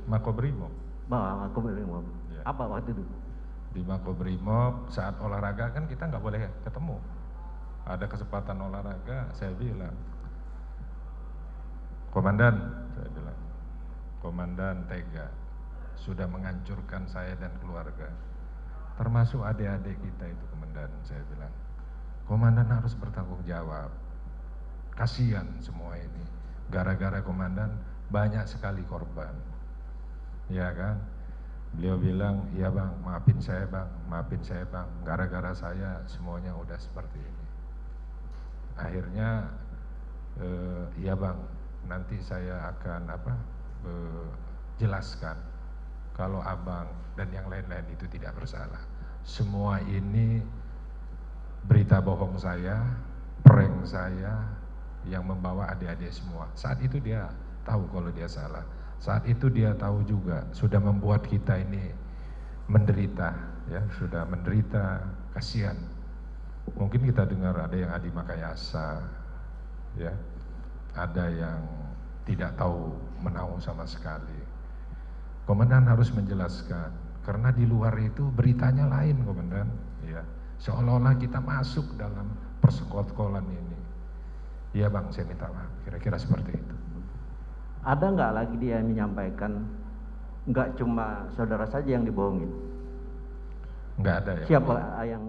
Makobrimob. Makobrimob. Ya. Apa waktu itu? Di Makobrimob saat olahraga kan kita nggak boleh ketemu. Ada kesempatan olahraga, saya bilang, Komandan, saya bilang, Komandan tega, sudah menghancurkan saya dan keluarga, termasuk adik-adik kita itu, Komandan, saya bilang. Komandan harus bertanggung jawab. Kasihan semua ini. Gara-gara komandan banyak sekali korban. Ya kan? Beliau bilang, "Iya Bang, maafin saya Bang, maafin saya Bang. Gara-gara saya semuanya udah seperti ini." Akhirnya iya Bang, nanti saya akan jelaskan kalau Abang dan yang lain-lain itu tidak bersalah. Semua ini berita bohong saya, prank saya yang membawa adik-adik semua. Saat itu dia tahu kalau dia salah. Saat itu dia tahu juga sudah membuat kita ini menderita, ya, sudah menderita, kasihan. Mungkin kita dengar ada yang Adi Makayasa, ya, ada yang tidak tahu menahu sama sekali. Komandan harus menjelaskan, karena di luar itu beritanya lain, Komandan, ya. Seolah-olah kita masuk dalam persekongkolan ini. Iya Bang, saya minta maaf, kira-kira seperti itu. Ada nggak lagi dia menyampaikan, nggak cuma saudara saja yang dibohongin? Nggak ada ya. Siapa yang